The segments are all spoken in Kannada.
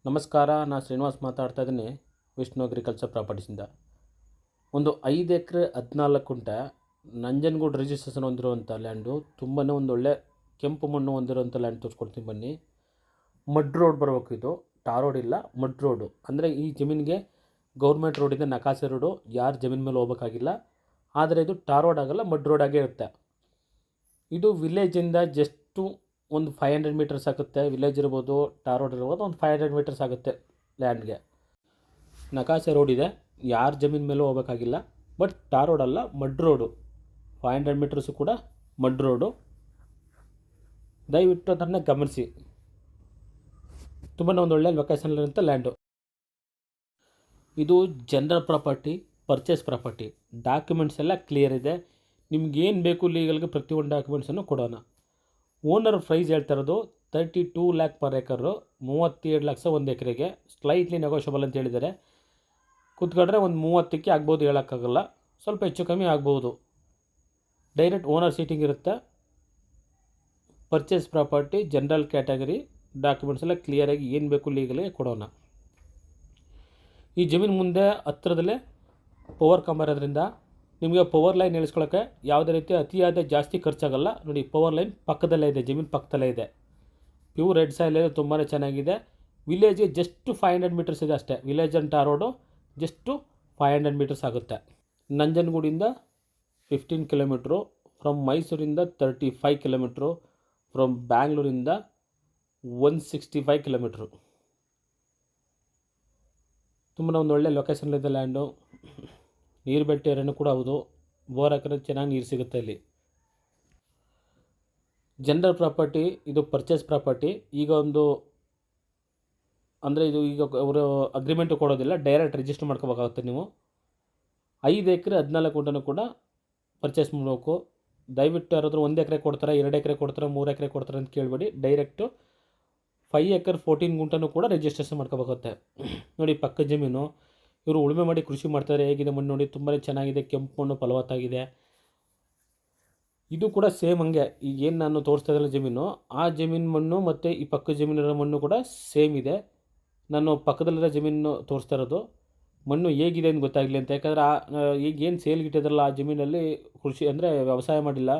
ನಮಸ್ಕಾರ, ನಾನು ಶ್ರೀನಿವಾಸ್ ಮಾತಾಡ್ತಾ ಇದ್ದೀನಿ ವಿಷ್ಣು ಅಗ್ರಿಕಲ್ಚರ್ ಪ್ರಾಪರ್ಟೀಸಿಂದ. ಒಂದು 5 ಎಕರೆ 14 ಕುಂಟೆ ನಂಜನಗೂಡು ರಿಜಿಸ್ಟ್ರೇಷನ್ ಹೊಂದಿರುವಂಥ ಲ್ಯಾಂಡು, ತುಂಬಾ ಒಂದು ಒಳ್ಳೆ ಕೆಂಪು ಮಣ್ಣು ಹೊಂದಿರುವಂಥ ಲ್ಯಾಂಡ್ ತೋರಿಸ್ಕೊಡ್ತೀನಿ ಬನ್ನಿ. ಮಡ್ ರೋಡ್ ಬರಬೇಕು, ಇದು ಟಾರ್ ರೋಡ್ ಇಲ್ಲ, ಮಡ್ ರೋಡು. ಅಂದರೆ ಈ ಜಮೀನಿಗೆ ಗೌರ್ಮೆಂಟ್ ರೋಡಿಂದ ನಕಾಸೆ ರೋಡು, ಯಾರು ಜಮೀನು ಮೇಲೆ ಹೋಗ್ಬೇಕಾಗಿಲ್ಲ. ಆದರೆ ಇದು ಟಾರ್ ರೋಡ್ ಆಗಲ್ಲ, ಮಡ್ ರೋಡ್ ಆಗೇ ಇರುತ್ತೆ. ಇದು ವಿಲೇಜಿಂದ ಜಸ್ಟು ಒಂದು 500 ಮೀಟರ್ಸ್ ಆಗುತ್ತೆ. ವಿಲೇಜ್ ಇರ್ಬೋದು, ಟಾರ್ ರೋಡ್ ಇರ್ಬೋದು, ಒಂದು 500 ಮೀಟರ್ಸ್ ಆಗುತ್ತೆ ಲ್ಯಾಂಡ್ಗೆ. ನಕಾಸೆ ರೋಡ್ ಇದೆ, ಯಾರು ಜಮೀನು ಮೇಲೂ ಹೋಗ್ಬೇಕಾಗಿಲ್ಲ. ಬಟ್ ಟಾರ್ ರೋಡ್ ಅಲ್ಲ, ಮಡ್ ರೋಡು. 500 ಮೀಟರ್ಸು ಕೂಡ ಮಡ್ ರೋಡು. ದಯವಿಟ್ಟು ಅದನ್ನು ಗಮನಿಸಿ. ತುಂಬಾ ಒಂದು ಒಳ್ಳೆಯ ಲೊಕೇಶನಲ್ಲಿರುವಂಥ ಲ್ಯಾಂಡು. ಇದು general property, purchase property. Documents ಎಲ್ಲ ಕ್ಲಿಯರ್ ಇದೆ. ನಿಮ್ಗೇನು ಬೇಕು ಲೀಗಲ್ಗೆ ಪ್ರತಿಯೊಂದು ಡಾಕ್ಯುಮೆಂಟ್ಸನ್ನು ಕೊಡೋಣ. ಓನರ್ ಪ್ರೈಸ್ ಹೇಳ್ತಾ ಇರೋದು 32 ಲ್ಯಾಕ್ ಪರ್ ಏಕರು, 37 ಲಕ್ಷ ಒಂದು ಎಕರೆಗೆ. ಸ್ಲೈಟ್ಲಿ ನೆಗೋಷಿಯಬಲ್ ಅಂತ ಹೇಳಿದ್ದಾರೆ. ಕೂತ್ಕೊಂಡ್ರೆ ಒಂದು 30ಕ್ಕೆ ಆಗ್ಬೋದು, ಹೇಳೋಕ್ಕಾಗಲ್ಲ, ಸ್ವಲ್ಪ ಹೆಚ್ಚು ಕಮ್ಮಿ ಆಗ್ಬೋದು. ಡೈರೆಕ್ಟ್ ಓನರ್ ಸೀಟಿಂಗ್ ಇರುತ್ತೆ. Purchase property, general category, documents ಎಲ್ಲ ಕ್ಲಿಯರಾಗಿ ಏನು ಬೇಕು ಲೀಗಲಿಗೆ ಕೊಡೋಣ. ಈ ಜಮೀನು ಮುಂದೆ ಹತ್ತಿರದಲ್ಲೇ ಪವರ್ ಕಂಬ ಇರೋದ್ರಿಂದ ನಿಮಗೆ ಪವರ್ ಲೈನ್ ಇಳಿಸ್ಕೊಳ್ಳೋಕ್ಕೆ ಯಾವುದೇ ರೀತಿ ಅತಿಯಾದ ಜಾಸ್ತಿ ಖರ್ಚಾಗಲ್ಲ. ನೋಡಿ, ಪವರ್ ಲೈನ್ ಪಕ್ಕದಲ್ಲೇ ಇದೆ, ಜಮೀನು ಪಕ್ಕದಲ್ಲೇ ಇದೆ. ಪ್ಯೂರ್ ರೆಡ್ ಸಾಯಿಲ್ ಇದೆ, ತುಂಬಾ ಚೆನ್ನಾಗಿದೆ. ವಿಲೇಜ್ಗೆ ಜಸ್ಟ್ 500 ಮೀಟರ್ಸ್ ಇದೆ ಅಷ್ಟೇ. Village and tar road just 500 metres ಆಗುತ್ತೆ. ನಂಜನಗೂಡಿಂದ 15 ಕಿಲೋಮೀಟ್ರು, ಫ್ರಮ್ ಮೈಸೂರಿಂದ 35 ಕಿಲೋಮೀಟ್ರು, ಫ್ರಮ್ ಬ್ಯಾಂಗ್ಳೂರಿಂದ 165 ಕಿಲೋಮೀಟ್ರು. ತುಂಬ ಒಂದು ಒಳ್ಳೆ ಲೊಕೇಶನ್ಲಿದೆ ಲ್ಯಾಂಡು. ನೀರು ಬೆಟ್ಟ ಏರಿಯಾನು ಕೂಡ ಹೌದು. ಬೋರ್ ಹಾಕಿದ್ರೆ ಚೆನ್ನಾಗಿ ನೀರು ಸಿಗುತ್ತೆ ಇಲ್ಲಿ. ಜನರಲ್ ಪ್ರಾಪರ್ಟಿ, ಇದು ಪರ್ಚೇಸ್ ಪ್ರಾಪರ್ಟಿ. ಈಗ ಒಂದು ಅಂದರೆ ಇದು ಈಗ ಅವರು ಅಗ್ರಿಮೆಂಟು ಕೊಡೋದಿಲ್ಲ, ಡೈರೆಕ್ಟ್ ರಿಜಿಸ್ಟರ್ ಮಾಡ್ಕೋಬೇಕಾಗುತ್ತೆ ನೀವು. 5 ಎಕರೆ 14 ಗುಂಟೆನೂ ಕೂಡ ಪರ್ಚೇಸ್ ಮಾಡಬೇಕು. ದಯವಿಟ್ಟು ಯಾರಾದರೂ 1 ಎಕರೆ ಕೊಡ್ತಾರೆ, 2 ಎಕರೆ ಕೊಡ್ತಾರೆ, 3 ಎಕರೆ ಕೊಡ್ತಾರೆ ಅಂತ ಕೇಳಬೇಡಿ. ಡೈರೆಕ್ಟು 5 ಎಕರೆ 14 ಗುಂಟೆನೂ ಕೂಡ ರಿಜಿಸ್ಟ್ರೇಷನ್ ಮಾಡ್ಕೋಬೇಕಾಗುತ್ತೆ. ನೋಡಿ, ಪಕ್ಕ ಜಮೀನು. ಇವರು ಉಳುಮೆ ಮಾಡಿ ಕೃಷಿ ಮಾಡ್ತಾರೆ. ಹೇಗಿದೆ ಮಣ್ಣು ನೋಡಿ, ತುಂಬಾ ಚೆನ್ನಾಗಿದೆ. ಕೆಂಪು ಮಣ್ಣು ಫಲವತ್ತಾಗಿದೆ. ಇದು ಕೂಡ ಸೇಮ್ ಹಂಗೆ, ಈಗೇನು ನಾನು ತೋರಿಸ್ತಾ ಇದ್ದಲ್ಲ ಜಮೀನು, ಆ ಜಮೀನು ಮಣ್ಣು ಮತ್ತು ಈ ಪಕ್ಕ ಜಮೀನಿರೋ ಮಣ್ಣು ಕೂಡ ಸೇಮ್ ಇದೆ. ನಾನು ಪಕ್ಕದಲ್ಲಿರೋ ಜಮೀನು ತೋರಿಸ್ತಾ ಇರೋದು. ಮಣ್ಣು ಹೇಗಿದೆ ಅಂತ ಗೊತ್ತಾಗಲಿ ಅಂತ. ಯಾಕಂದರೆ ಈಗೇನು ಸೇಲ್ಗಿಟ್ಟಿದ್ರಲ್ಲ ಆ ಜಮೀನಲ್ಲಿ ಕೃಷಿ ಅಂದರೆ ವ್ಯವಸಾಯ ಮಾಡಿಲ್ಲ,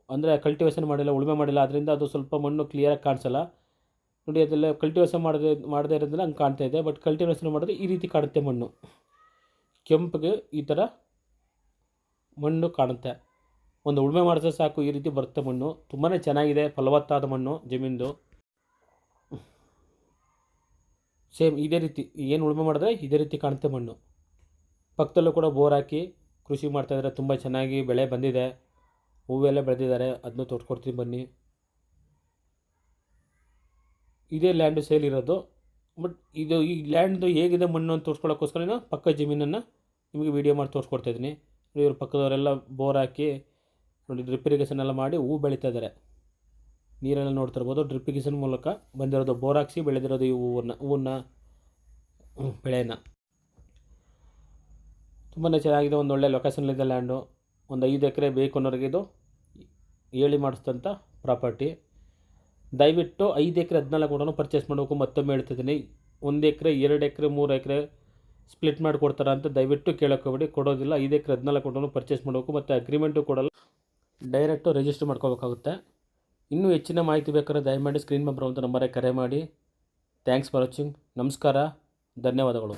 ಅಂದರೆ ಕಲ್ಟಿವೇಷನ್ ಮಾಡಿಲ್ಲ, ಉಳುಮೆ ಮಾಡಿಲ್ಲ. ಅದರಿಂದ ಅದು ಸ್ವಲ್ಪ ಮಣ್ಣು ಕ್ಲಿಯರಾಗಿ ಕಾಣಿಸಲ್ಲ. ನೋಡಿ, ಅದೆಲ್ಲ ಕಲ್ಟಿವೇಷನ್ ಮಾಡದೇ ಇರೋದ್ರಿಂದ ಹಂಗೆ ಕಾಣ್ತಾ ಇದೆ. ಬಟ್ ಕಲ್ಟಿವೇಷನ್ ಮಾಡಿದ್ರೆ ಈ ರೀತಿ ಕಾಣುತ್ತೆ ಮಣ್ಣು. ಕೆಂಪಿಗೆ ಈ ಥರ ಮಣ್ಣು ಕಾಣುತ್ತೆ. ಒಂದು ಉಳುಮೆ ಮಾಡಿದ್ರೆ ಸಾಕು, ಈ ರೀತಿ ಬರುತ್ತೆ ಮಣ್ಣು. ತುಂಬಾ ಚೆನ್ನಾಗಿದೆ, ಫಲವತ್ತಾದ ಮಣ್ಣು ಜಮೀನ್ದು. ಸೇಮ್ ಇದೇ ರೀತಿ ಏನು ಉಳುಮೆ ಮಾಡಿದ್ರೆ ಇದೇ ರೀತಿ ಕಾಣುತ್ತೆ ಮಣ್ಣು. ಪಕ್ಕದಲ್ಲೂ ಕೂಡ ಬೋರ್ ಹಾಕಿ ಕೃಷಿ ಮಾಡ್ತಾಯಿದ್ದಾರೆ. ತುಂಬ ಚೆನ್ನಾಗಿ ಬೆಳೆ ಬಂದಿದೆ, ಹೂವೆಲ್ಲ ಬೆಳೆದಿದ್ದಾರೆ. ಅದನ್ನು ತೋರಿಸ್ಕೊಡ್ತೀನಿ ಬನ್ನಿ. ಇದೇ ಲ್ಯಾಂಡು ಸೇಲ್ ಇರೋದು. ಬಟ್ ಇದು ಈ ಲ್ಯಾಂಡ್ದು ಹೇಗಿದೆ ಮಣ್ಣು ಅಂತ ತೋರಿಸ್ಕೊಳ್ಳೋಕ್ಕೋಸ್ಕರ ಪಕ್ಕ ಜಮೀನನ್ನು ನಿಮಗೆ ವೀಡಿಯೋ ಮಾಡಿ ತೋರಿಸ್ಕೊಡ್ತಾಯಿದ್ದೀನಿ. ಇವ್ರ ಪಕ್ಕದವರೆಲ್ಲ ಬೋರ್ ಹಾಕಿ ನೋಡಿ, ಡ್ರಿಪ್ ಇರಿಗೇಷನ್ ಎಲ್ಲ ಮಾಡಿ ಹೂ ಬೆಳೀತಾ ಇದ್ದಾರೆ. ನೀರೆಲ್ಲ ನೋಡ್ತಿರ್ಬೋದು. ಡ್ರಿಪ್ ಇರಿಗೇಷನ್ ಮೂಲಕ ಬಂದಿರೋದು, ಬೋರ್ ಹಾಕಿಸಿ ಬೆಳೆದಿರೋದು ಈ ಹೂವನ್ನ ಬೆಳೆನ. ತುಂಬಾ ಚೆನ್ನಾಗಿದೆ, ಒಂದು ಒಳ್ಳೆ ಲೊಕೇಶನ್ಲಿದೆ ಲ್ಯಾಂಡು. ಒಂದು 5 ಎಕರೆ ಬೇಕು ಅನ್ನೋರಿಗೆ ಇದು ಹೇಳಿ ಮಾಡಿಸ್ತಂಥ ಪ್ರಾಪರ್ಟಿ. ದಯವಿಟ್ಟು 5 ಎಕರೆ 14 ಕೂಡ ಪರ್ಚೇಸ್ ಮಾಡಬೇಕು. ಮತ್ತೊಮ್ಮೆ ಹೇಳ್ತಿದ್ದೀನಿ, 1 ಎಕರೆ 2 ಎಕರೆ 3 ಎಕರೆ ಸ್ಪ್ಲಿಟ್ ಮಾಡಿ ಕೊಡ್ತಾರೆ ಅಂತ ದಯವಿಟ್ಟು ಕೇಳೋಕ್ಕೋಗ್ಬೇಡಿ. ಕೊಡೋದಿಲ್ಲ. 5 ಎಕರೆ 14 ಕೂಡ ಪರ್ಚೇಸ್ ಮಾಡಬೇಕು. ಮತ್ತು ಅಗ್ರಿಮೆಂಟು ಕೊಡಲ್ಲ, ಡೈರೆಕ್ಟು ರಿಜಿಸ್ಟರ್ ಮಾಡ್ಕೋಬೇಕಾಗುತ್ತೆ. ಇನ್ನೂ ಹೆಚ್ಚಿನ ಮಾಹಿತಿ ಬೇಕಾದ್ರೆ ದಯಮಾಡಿ ಸ್ಕ್ರೀನ್ ಮೇಲೆ ಬರುವಂಥ ನಂಬರಿಗೆ ಕರೆ ಮಾಡಿ. Thanks for watching. ನಮಸ್ಕಾರ, ಧನ್ಯವಾದಗಳು.